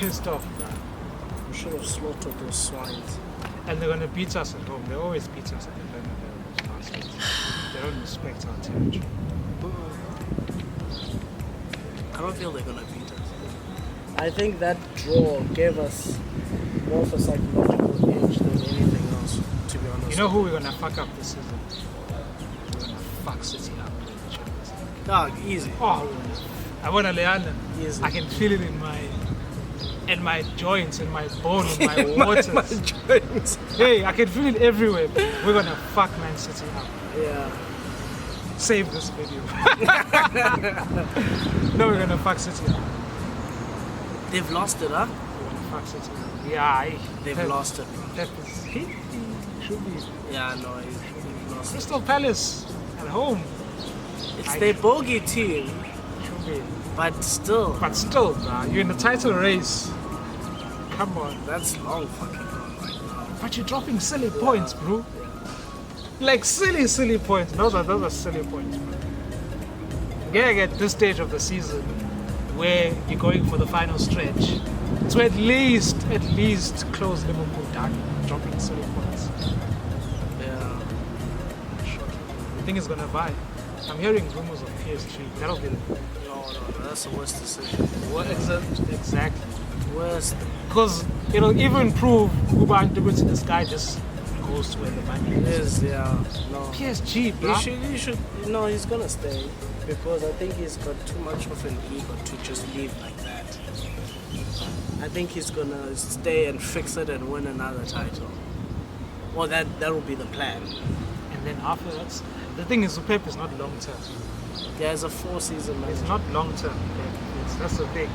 pissed off, bro. We should have slaughtered those swines. And they're gonna beat us at home. They always beat us at the Bernabeu, those bastards. They don't respect our territory. I don't feel they're gonna beat us. I think that draw gave us more of a psychological edge than anything else, to be honest. You know who we're gonna fuck up this season? We're gonna fuck City up in the Champions League. Dog, easy. Oh, I wanna Leander. Easy. I can feel it in my joints, in my bone, in my waters. my joints. Hey, I can feel it everywhere. We're gonna fuck Man City up. Yeah. Save this video. No, we're gonna fuck City up. They've lost it, huh? We're gonna fuck City up. Yeah, They've lost it. Pep is, he should be. Yeah, no, they've lost it. Crystal Palace at home. It's their bogey team, Should be. but still. But still, nah, you're in the title race. Come on. That's long fucking gone right now. But you're dropping silly points, bro. Like silly points. Those are silly points, bro. Getting at this stage of the season where you're going for the final stretch to at least close Liverpool down, dropping silly points. Yeah. I think it's gonna buy. I'm hearing rumors of PSG. That'll be the No, that's the worst decision. what exactly. Worst. Because it'll even prove Uba this guy just goes to where the money It is. is, yeah. No. PSG, bro. You should. No, he's gonna stay because I think he's got too much of an ego to just leave like that. I think he's gonna stay and fix it and win another title. Well, that will be the plan. And then afterwards, the thing is, Pep is not long term. There's a 4-season It's manager. not long term. That's the thing.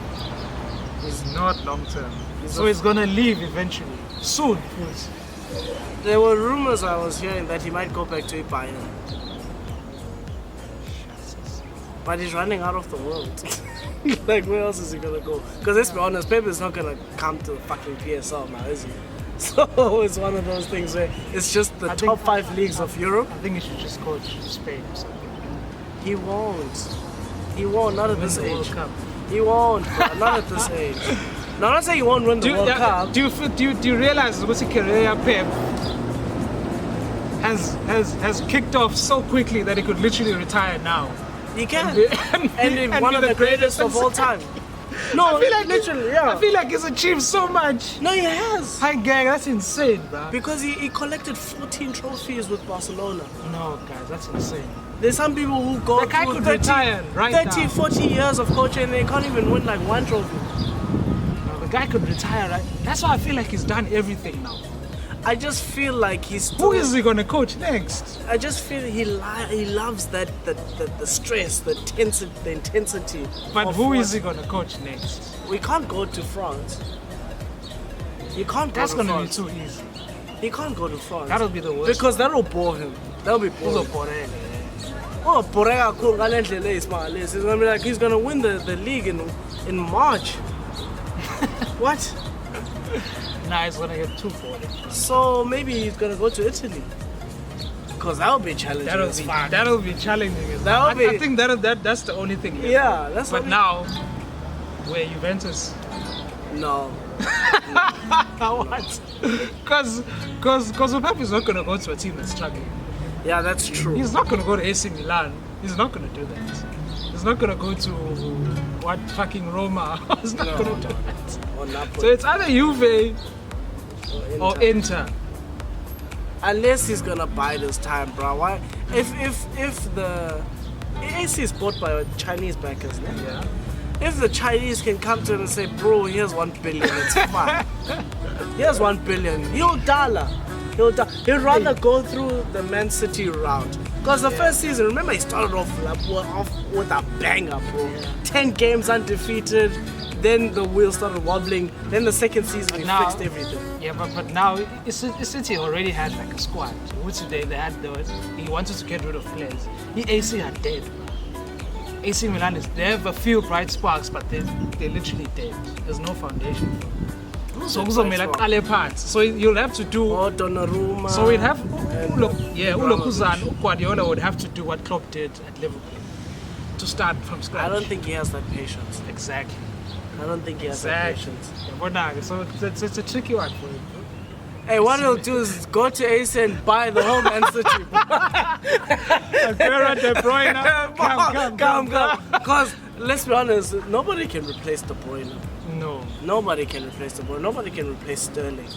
He's not long term. He's So a- he's gonna leave eventually. Soon. Please. There were rumors I was hearing that he might go back to Bayern. But he's running out of the world. Like, where else is he gonna go? Because let's be honest, Pep is not gonna come to fucking PSL now, is he? So it's one of those things where it's just the I think- top 5 leagues of Europe. I think he should just coach Spain or something. He won't. He won't, not at Win this the World age. Cup. He won't, bro, not at this age. No, I'm not saying he won't win the World Cup. Do you realize what's a career Pep has kicked off so quickly that he could literally retire now? He can. And And, be one of the greatest of all time. No, I feel like literally, yeah. I feel like he's achieved so much. No, he has. Hi gang, that's insane, bro. Because he collected 14 trophies with Barcelona. No, guys, that's insane. There's some people who go The guy through could 30, retire right 30 now. 40 years of coaching and they can't even win like one trophy. No, the guy could retire, right? That's why I feel like he's done everything now. I just feel like he's still... Who is he gonna coach next? I just feel he loves that the stress, the intensity. But of who what- is he gonna coach next? We can't go to France. You can't go That's to gonna be France. too easy. He can't go to France. That'll be the worst. Because that'll bore him. That'll be boring. Uzoboreka. Oh, Borega cool. He's gonna be like he's gonna win the league in March. What? Nah, it's gonna get too boring. So maybe he's gonna go to Italy. Cause that'll be challenging. as fuck. That'll be challenging. That'll I be- think that's the only thing. left. Yeah, that's But what now, we're Juventus. No. What? Because Pep is not gonna go to a team that's struggling. Yeah, that's true. He's not gonna go to AC Milan. He's not gonna do that. He's not gonna go to what fucking Roma. He's not No, gonna do no. that. Or Napoli. So it's either Juve or Inter. Unless he's gonna buy this time, bro. Why? If the AC is bought by Chinese backers, né? Yeah. If the Chinese can come to him and say, bro, here's 1 billion, it's fine. Here's 1 billion. He'll He'd rather go through the Man City route. Because the first season, remember, he started off with a banger, bro. 10 games undefeated. Then the wheels started wobbling. Then the second season, he fixed everything. Yeah, but now City already had like a squad. Which they had he wanted to get rid of players. AC are dead. AC Milan they have a few bright sparks, but they're literally dead. There's no foundation. So you'll have to do. Oh, Donnarumma. So we'd have. Abramovich. Guardiola would have to do what Klopp did at Liverpool, to start from scratch. I don't think he has that patience. Exactly. I don't think he has the Exactly. patience. Yeah, but nah, so it's a tricky one for him. Bro. Hey, what he'll do is go to AC and buy the whole Man City. Aguero, De Bruyne, come. Because let's be honest, nobody can replace De Bruyne. No. Nobody can replace De Bruyne. Nobody can replace Sterling.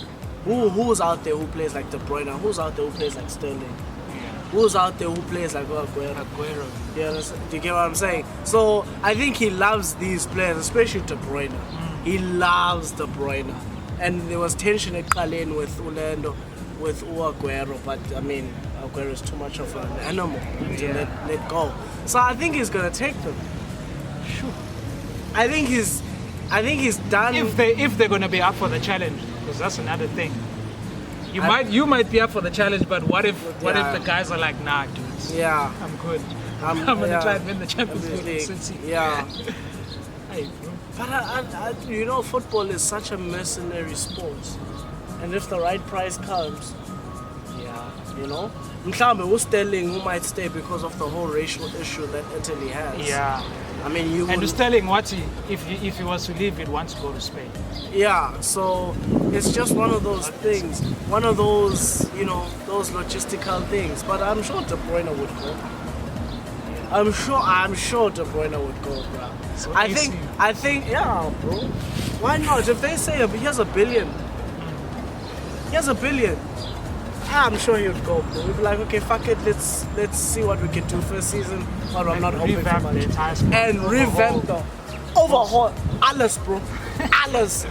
Who's out there who plays like De Bruyne? Who's out there who plays like Sterling? Yeah. Who's out there who plays like Aguero? Aguero. You understand? Do you get what I'm saying? So I think he loves these players, especially De Bruyne. He loves De Bruyne. And there was tension at Kalin with Orlando, with Aguero, but I mean, Aguero is too much of an animal to let go. So I think he's gonna take them. Sure. I think he's done. If they're gonna be up for the challenge, because that's another thing. You might be up for the challenge, but what if the guys are like, nah, dudes, Yeah. I'm good. I'm gonna try and win the Champions League. League. City. Yeah. Hey, bro. But you know, football is such a mercenary sport, and if the right price comes, Yeah. you know, mhlawumbe uSterling who might stay because of the whole racial issue that Italy has. Yeah. I mean, you And will, Sterling, if he was to leave, he'd want to go to Spain. yeah. So it's just one of those things, one of those, you know, those logistical things. But I'm sure De Bruyne would go. I'm sure De Bruyne would go, bro. So I AC. think, yeah, bro. Why not? If they say he has $1 billion, I'm sure he would go, bro. We'd be like, okay, fuck it, let's see what we can do first season, but I'm not hoping for Revamp the much. entire squad. And revamp the overhaul, alles, bro, alles.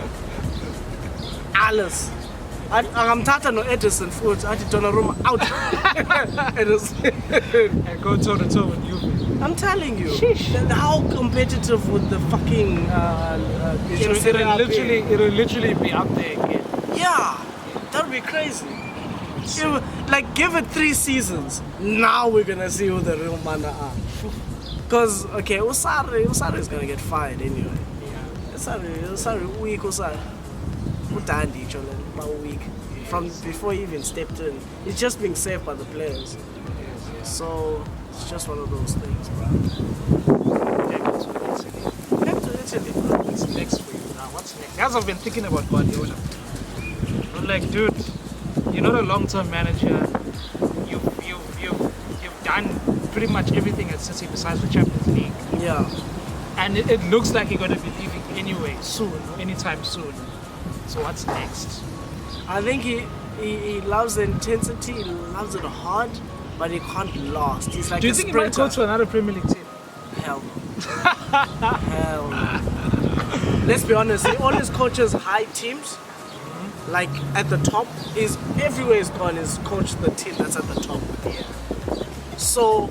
Angamthatha no Edison futhi athi Donnarumma out. And go toe to toe with Juve. I'm telling you. Sheesh. Then how competitive would the fucking It'll literally be up there again. Yeah, that would be crazy. Give it 3 seasons. Now we're gonna see who the real mana are. Cause okay, Usari is gonna get fired anyway. Yeah. Usari weak Usari. Udandi a week from before he even stepped in. He's just being saved by the players. So it's just one of those things, bro. Back to Italy, bro. What's next for you now? What's next? Guys, I've been thinking about Guardiola. I'm like, dude, you're not a long-term manager. You've done pretty much everything at City besides the Champions League. Yeah. And it looks like you're going to be leaving anyway, soon, anytime soon. So what's next? I think he loves the intensity, he loves it hard, but he can't last. He's like Do you a think he might sprinter. go to another Premier League team? Hell no. Hell no. Let's be honest, he always coaches high teams. Like at the top, everywhere he's gone is coached the team that's at the top. Yeah. So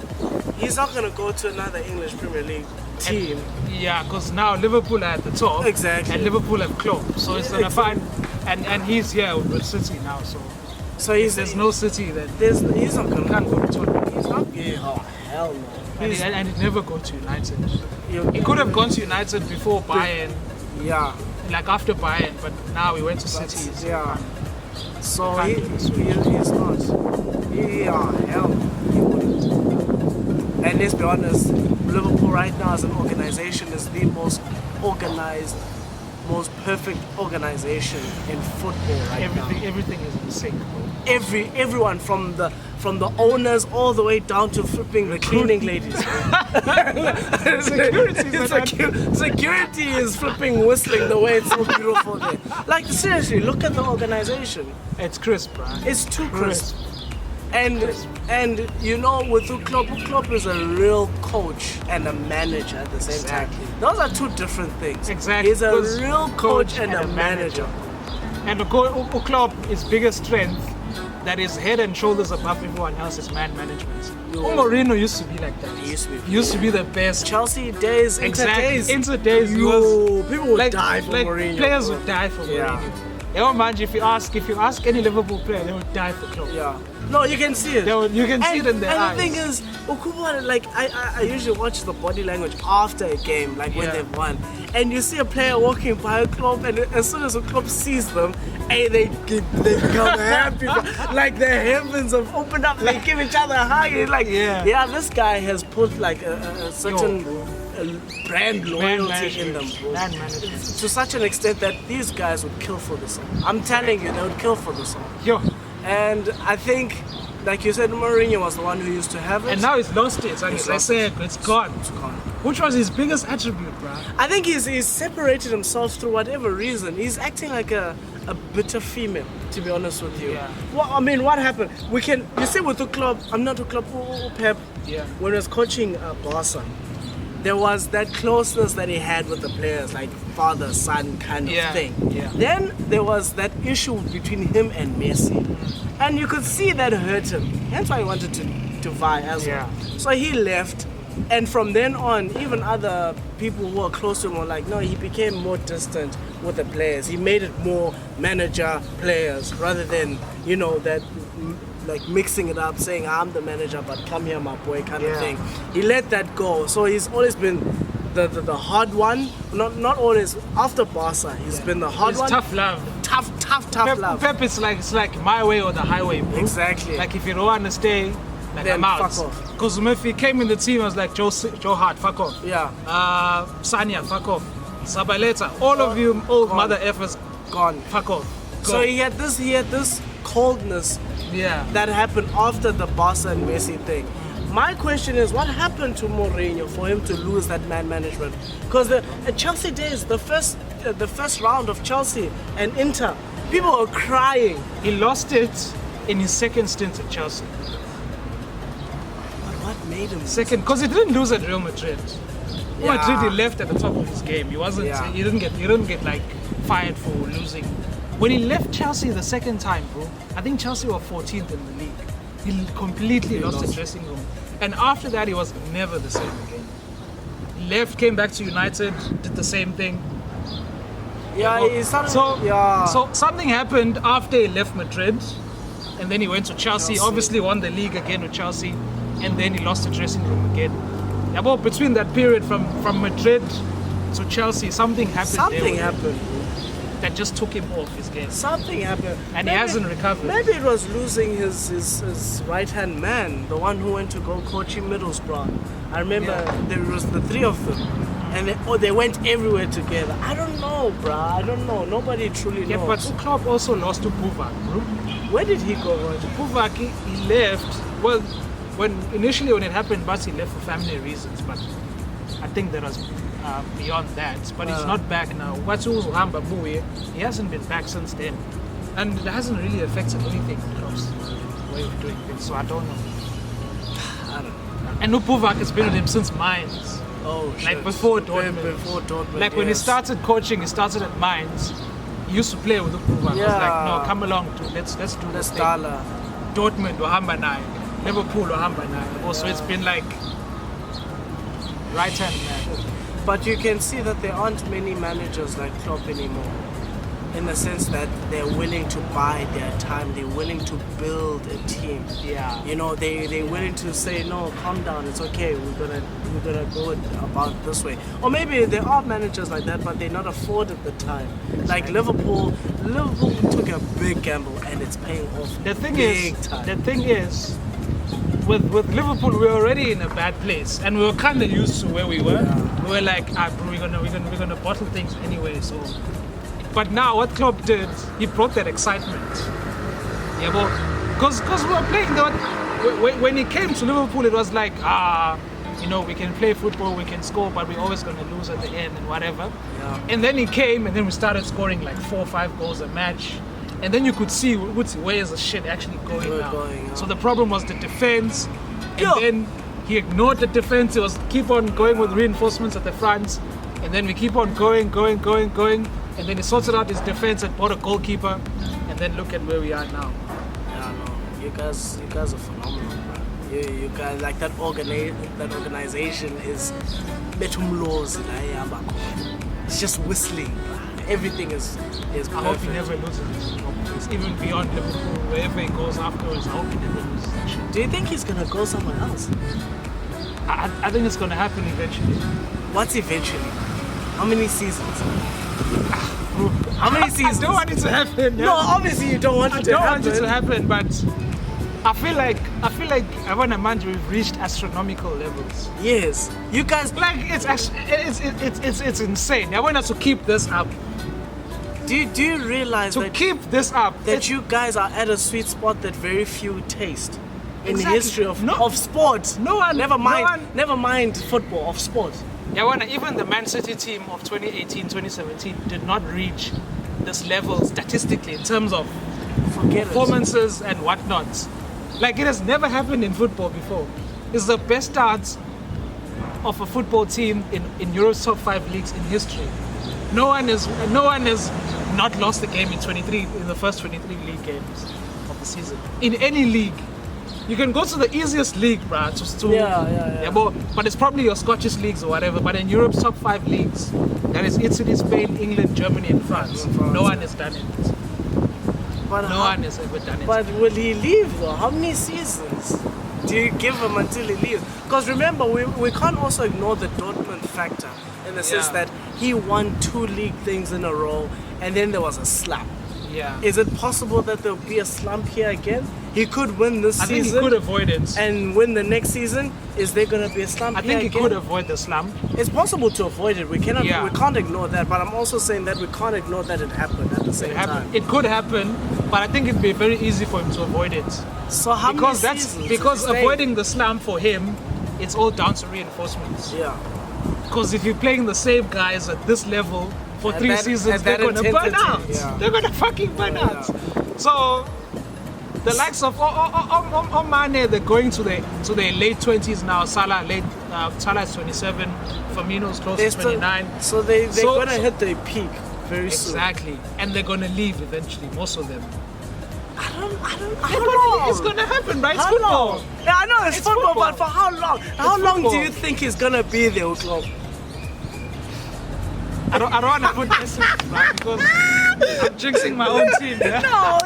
he's not gonna go to another English Premier League team. Yeah, because now Liverpool are at the top. Exactly. And Liverpool have Klopp. So it's going to find... And he's here with City now, so... So There's no City that he's not gonna can't go to Tottenham. He's not. Oh hell no. And he'd never go to United. He could have gone to United before Bayern, Yeah. like after Bayern, but now he went to City. So Yeah. So Can't do this switch. he's not. Yeah, hell no. He wouldn't. And let's be honest, Liverpool right now as an organization is the most organized, most perfect organization in football right now. Everything is in sync, bro. Everyone from the owners all the way down to flipping the cleaning ladies. Security is flipping whistling the way it's so beautiful there. Like seriously, look at the organization. It's crisp, bro. It's too crisp. And you know, with Klopp is a real coach and a manager at the same time. Those are two different things. Exactly. He's a real coach and a manager. And the Klopp, his biggest strength, that is head and shoulders above everyone else, is man management. Mourinho used to be like that. He used to be the best. Chelsea days, Exactly. Inter days, people would die for like Mourinho. players bro. would die for Yeah. Mourinho. Mind you, if you ask any Liverpool player, they would die for Klopp. Yeah. No, you can see it. You can see it in their eyes. And the thing is, Ukubo, like I usually watch the body language after a game, like when they've won, and you see a player walking by a club, and as soon as a club sees them, hey, they become happy, bro. Like the heavens have opened up. They give each other a hug. It's like, yeah, this guy has put like a certain brand loyalty in them, management. bro. Brand management. To such an extent that these guys would kill for the song. I'm telling you, they would kill for the song. Yo. And I think, like you said, Mourinho was the one who used to have it. And now he's lost it. And He's I lost said, it's gone. It's gone. Which was his biggest attribute, bro? I think he's separated himself through whatever reason. He's acting like a bitter female, to be honest with you. Yeah. Well, I mean, what happened? You see with the club, I'm not a club, Pep, Yeah. when he was coaching Barca, there was that closeness that he had with the players, like father-son kind of Yeah, thing. yeah. Then there was that issue between him and Messi. And you could see that hurt him. Hence why he wanted to vie as well. Yeah. So he left. And from then on, even other people who were close to him were like, no, he became more distant with the players. He made it more manager players rather than, that like mixing it up, saying I'm the manager, but come here, my boy, kind of Yeah. thing. He let that go. So he's always been the hard one. Not always. After Barca, he's been the hard It's one. tough love. Tough love. Pep is like my way or the highway, bro. Exactly. Like if you don't want to stay, like Then I'm out. fuck off. Because if he came in the team, I was like Joe Hart, fuck off. Yeah. Sanya, fuck off. Sabaleta, all of you old Gone. mother effers, Gone. fuck off. Go. So he had this coldness yeah. that happened after the Barca and Messi thing. My question is, what happened to Mourinho for him to lose that man management? Because the Chelsea days, the first round of Chelsea and Inter, people were crying. He lost it in his second stint at Chelsea. But what made him? Second, because he didn't lose at Real Madrid. Real Yeah. Madrid, he left at the top of his game. He wasn't. Yeah. He didn't get like fired for losing. When he left Chelsea the second time, bro, I think Chelsea were 14th in the league. He completely lost the dressing room, and after that, he was never the same again. He left, came back to United, did the same thing. Yeah, he started. So, yeah. so something happened after he left Madrid, and then he went to Chelsea. Obviously, won the league again with Chelsea, and then he lost the dressing room again. Yeah, but between that period from Madrid to Chelsea, something happened. Something happened. that just took him off his game, Something happened. and he hasn't recovered. Maybe it was losing his right hand man, the one who went to go coach in Middlesbrough. I remember there was the three of them, and they went everywhere together. I don't know, bruh. I don't know. Nobody truly Yeah, knows. but Klopp also lost to Puvak, bro. Where did he go? Puvak, he left. Well, when it happened, but he left for family reasons. But I think that was beyond that. But he's not back now. He hasn't been back since then, and it hasn't really affected anything Klopp's way of doing things. So I don't know. I don't know. And Puvak has been with him since Mainz. Oh, shit. Like before Dortmund. Before Dortmund. Like when he yes. started coaching, he started at Mainz. He used to play with Puvak. I was Yeah. like, no, come along, dude. Let's do The this thing. Stala. Dortmund wahamba naye, Liverpool wahamba naye. Also, it's been like right hand man. But you can see that there aren't many managers like Klopp anymore. In the sense that they're willing to buy their time, they're willing to build a team. Yeah. You know, they're willing to say, no, calm down, it's okay, we're gonna go about this way. Or maybe there are managers like that, but they're not afforded the time. Like Liverpool took a big gamble and it's paying off. The thing big is, time. with Liverpool, we were already in a bad place, and we were kind of used to where we were. Yeah. We were like, bro, we're gonna bottle things anyway. So, but now what Klopp did, he brought that excitement. Yeah, but because we were playing when he came to Liverpool, it was like, we can play football, we can score, but we're always gonna lose at the end and whatever. Yeah. And then he came, and then we started scoring like 4 or 5 goals a match. And then you could see where is the shit actually going now. So the problem was the defense, and Yeah. then he ignored the defense. He was keep on going with reinforcements at the front, and then we keep on going, and then he sorted out his defense and bought a goalkeeper, and then look at where we are now. Yeah, no, you guys are phenomenal, bro. You guys, like that organization is betumlozi la ihamba khona. It's just whistling, bro. Everything is perfect. I hope he never loses. It's even beyond Liverpool, wherever he goes afterwards. I hope he never loses that shit. Do you think he's gonna go somewhere else? I think it's gonna happen eventually. What's eventually? How many seasons? How many seasons? I don't want it to happen. No, obviously you don't want I it to don't happen. want it to happen, but I feel like Abana Manje, we've reached astronomical levels. Yes, you guys. Like it's insane. I want us to keep this up. Do you realize To keep this up, that you guys are at a sweet spot that very few taste in the Exactly. history of sport? No one. Never mind. No one, Never mind football, of sport. even the Man City team of 2018, 2017 did not reach this level statistically in terms of Forget it. performances and whatnot. Like, it has never happened in football before. It's the best start of a football team in Europe's top 5 leagues in history. No one has not lost a game in the first 23 league games of the season. In any league. You can go to the easiest league, bruh, Yeah. but it's probably your Scottish leagues or whatever. But in Europe's top 5 leagues, that is Italy, Spain, England, Germany, and France. No one has done it. But No one has ever done it. But will he leave though? How many seasons do you give him until he leaves? Because remember, we can't also ignore the Dortmund factor in the sense Yeah. that he won 2 league things in a row and then there was a slump. Yeah. Is it possible that there'll be a slump here again? He could win this I season think he could avoid it. and win the next season. Is there going to be a slump I here think he again? could avoid the slump. It's possible to avoid it. We can't ignore that. But I'm also saying that we can't ignore that it happened at the same time. It could happen, but I think it'd be very easy for him to avoid it. So how Because many seasons? because is he avoiding the slump for him, it's all down to reinforcements. staying? Yeah. Because if you're playing the same guys at this level for At 3 that- seasons, at they're that gonna burn intensity, out. yeah. They're gonna fucking burn out. So the likes of Mane, they're going to their late 20s now. Salah is 27. Firmino's close to 29. So they're So- going to hit their peak very soon. Exactly, and they're gonna leave eventually. Most of them. How long? It's gonna happen, right? It's How football. long? Yeah, I know it's football, football. but for how long? How long do football. you think he's gonna be there, Uklo? I don't want to put this in, right? Because I'm jinxing my own team. Yeah? No,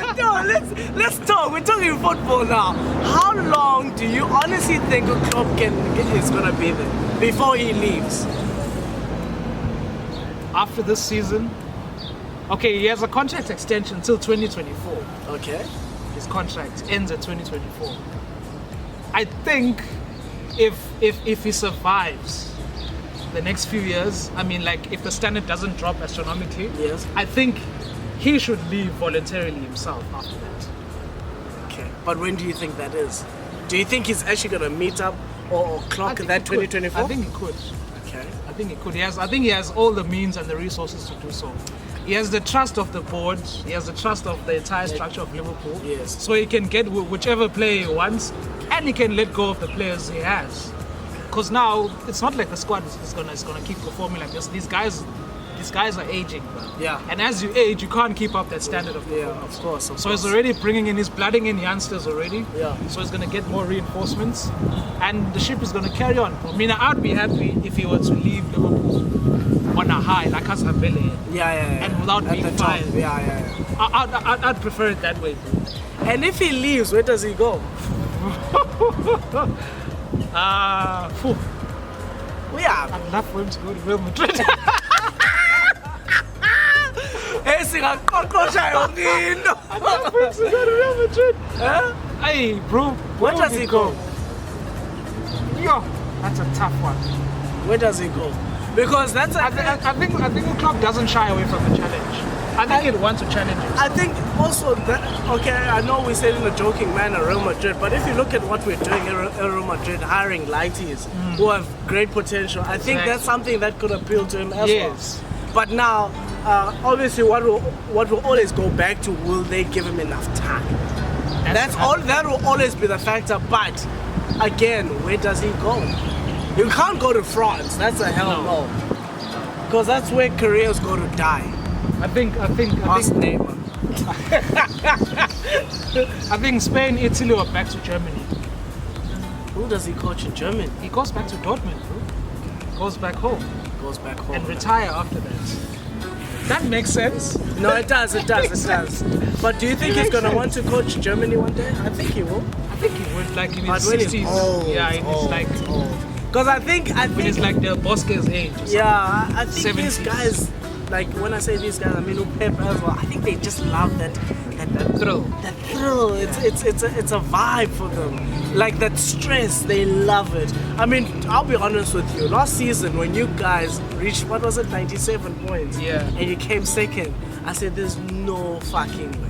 let's talk. We're talking football now. How long do you honestly think Klopp is gonna be there before he leaves? After this season, okay, he has a contract extension until 2024. Okay. His contract ends at 2024. I think if he survives the next few years, I mean, like, if the standard doesn't drop astronomically, Yes. I think he should leave voluntarily himself after that. Okay. But when do you think that is? Do you think he's actually gonna meet up or clock that 2024? I think he could. Okay. I think he could. I think he has all the means and the resources to do so. He has the trust of the board. He has the trust of the entire structure of Liverpool. Yes. So he can get whichever player he wants, and he can let go of the players he has. Because now it's not like the squad is gonna keep performing like this. These guys are aging, bro. Yeah. And as you age, you can't keep up that standard of Yeah, performance. of course. So he's already he's blooding in youngsters already. Yeah. So he's gonna get more reinforcements, and the ship is gonna carry on. I mean, I'd be happy if he were to leave Liverpool on a high, like Casabelle, Yeah. and without At being the top. fired. Yeah. I'd prefer it that way, bro. And if he leaves, where does he go? Phew, Yeah. I'd love for him to go to Real Madrid. Hey, singaqoqosha yonke into. I'd love for him to go to Real Madrid. Huh? Hey, bro, Where does he go? Yo, that's a tough one. Where does he go? Because that's I think the club doesn't shy away from a challenge. I think it wants to challenge him. I think also that, okay, I know we said in a joking manner Real Madrid, but if you look at what we're doing in Real Madrid, hiring lighties who have great potential, I think Exactly. that's something that could appeal to him as Yes. well. But now, obviously, what will always go back to, will they give him enough time? That's all. That will always be the factor. But again, where does he go? You can't go to France. That's a hell no. Because that's where careers go to die. I think Ask Neymar. I think Spain, Italy, or back to Germany. Who does he coach in Germany? He goes back to Dortmund, bro. Goes back home Goes back home. and retire after that. That makes sense. No, it does. But do you think he's gonna want to coach Germany one day? I think he will. I think he would, like, in But his when he's 60s. old, Yeah, in his like Because I think when he's like the Bosque's age. Or something. yeah, I think these 70s. guys like when I say these guys, I mean Pep as well. I think they just love that thrill. That thrill. It's a vibe for them. Like that stress, they love it. I mean, I'll be honest with you. Last season, when you guys reached, what was it, 97 points? Yeah. And you came second, I said, there's no fucking way.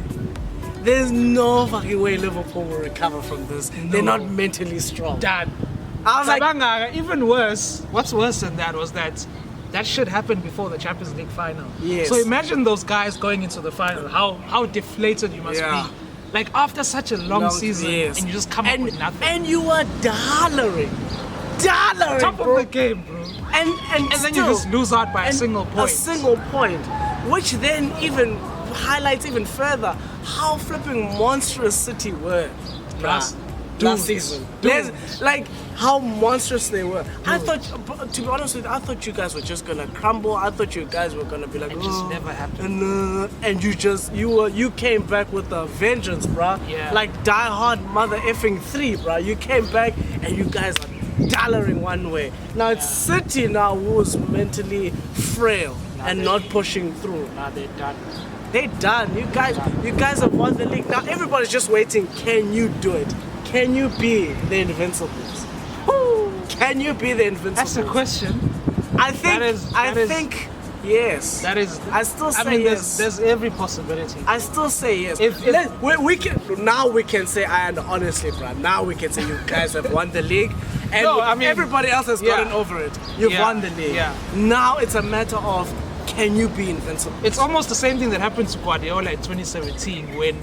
There's no fucking way Liverpool will recover from this. No. They're not mentally strong. Done. I was like, Sabanga, even worse. What's worse than that was that should happen before the Champions League final. Yes. So imagine those guys going into the final. How deflated you must be. Like after such a long season, yes. and you just come up with nothing. And you are dollering, Top bro. of the game, bro. And then still, you just lose out by a single point. A single point, which then even highlights even further how flipping monstrous City were last season. Like how monstrous they were. I thought, to be honest with you, I thought you guys were just gonna crumble. I thought you guys were gonna be like, It just never happened. And you came back with a vengeance, bruh. Yeah. Like Die Hard mother effing 3, bruh. You came back and you guys are dollaring one way. Now it's City now who's mentally frail and not pushing through. Now they're done. They're done. You guys have won the league. Now everybody's just waiting. Can you do it? Can you be the Invincibles? Can you be the Invincibles? That's the question. I think yes. That is. I still say yes. There's every possibility. I still say yes. We can say, and honestly, bro, now we can say you guys have won the league, and everybody else has gotten over it. You've won the league. Yeah. Now it's a matter of, can you be invincible? It's almost the same thing that happened to Guardiola in 2017 when.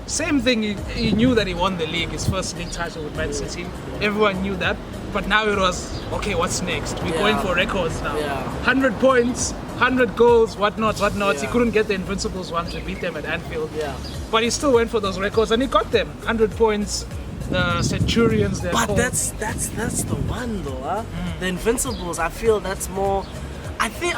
Same thing, he knew that he won the league, his first league title with Man City. Everyone knew that. But now it was, okay, what's next? We're going for records now. 100 points, 100 goals, whatnot. He couldn't get the Invincibles one to beat them at Anfield. But he still went for those records and he got them. 100 points, the Centurions. But that's the one though, huh? The Invincibles, I feel that's more... I feel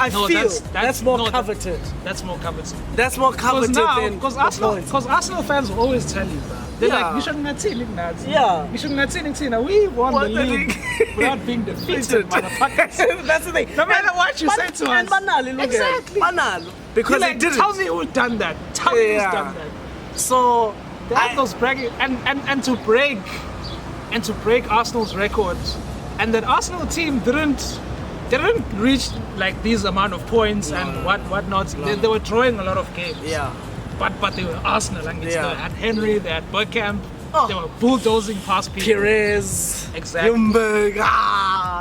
that's more coveted. That's more coveted. That's more coveted than because Arsenal fans will always tell you that. They're like, we shouldn't have seen it now. Yeah. We shouldn't have seen it. We won the league without being defeated, motherfuckers. That's the thing. No matter what you say to us. Exactly. Because like, they didn't. Tell me who's done that. Tell me who's done that. So they have those bragging and to break Arsenal's records, and that Arsenal team didn't reach like these amount of points and whatnot. They were drawing a lot of games. Yeah. But they were Arsenal. Like they had Henry, they had Bergkamp. They were bulldozing past people. Perez. Exactly. Ljungberg.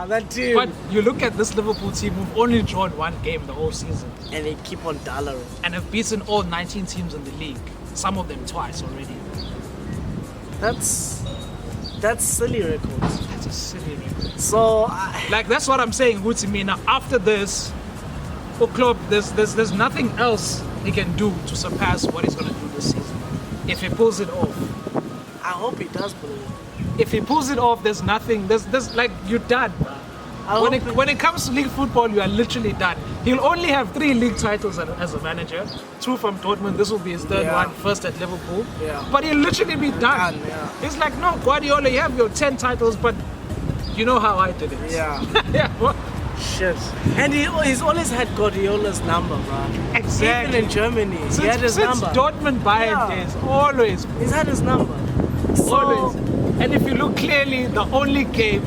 That team. But you look at this Liverpool team who've only drawn one game the whole season. And they keep on dollaring. And have beaten all 19 teams in the league. Some of them twice already. That's silly records. That's a silly record. So, like that's what I'm saying, Hutimi. Now after this, Klopp, there's nothing else he can do to surpass what he's gonna do this season. If he pulls it off. I hope he does pull it off. If he pulls it off, there's nothing. There's like you're done. When it comes to league football, you are literally done. He'll only have 3 league titles as a manager. 2 from Dortmund. This will be his third one. First at Liverpool. Yeah. But he'll literally be done. It's like, no, Guardiola, you have your 10 titles, but you know how I did it. Yeah. What? Shit. And he's always had Guardiola's number, bro. Exactly. Even in Germany, he had his since number. Dortmund Bayern days, always. He's had his number. Always. And if you look clearly, the only game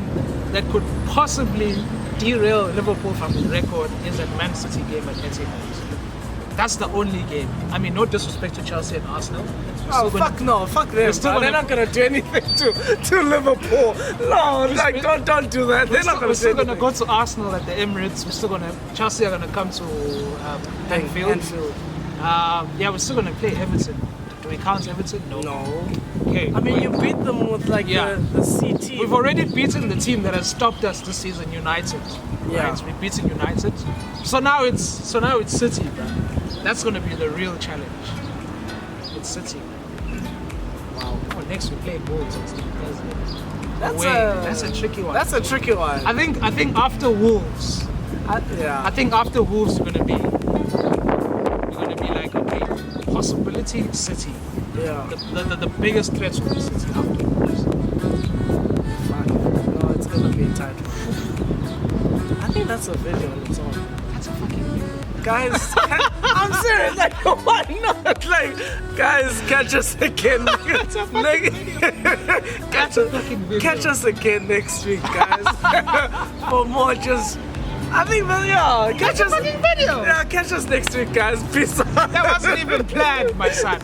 that could possibly derail Liverpool from the record is that Man City game at Etihad. That's the only game. I mean, no disrespect to Chelsea and Arsenal. Fuck them. They're not gonna do anything to Liverpool. No, like don't do that. They're not gonna. We're still gonna go to Arsenal at the Emirates. We're still gonna. Chelsea are gonna come to Anfield. We're still gonna play Everton. Do we count Everton? No. Okay. I mean, you beat them with like the C team. We've already beaten the team that has stopped us this season, United. Right? We've beaten United. So now it's City, bro. That's gonna be the real challenge. It's City. Wow. Oh, next we play Wolves on Thursday. That's a tricky one. That's a tricky one. I think after Wolves. I think after Wolves we're gonna be like, okay, possibility City. Yeah. The biggest threats will be City after Wolves. No, it's gonna be tight. I think that's a video on its own. That's a fucking video. Guys, I'm serious. Like, why not? Like, guys, catch us again. That's a fucking video. Catch us again next week, guys. For more just. I think, yeah, catch us. Fucking video. Yeah, catch us next week, guys. Peace out. That wasn't even planned, my son.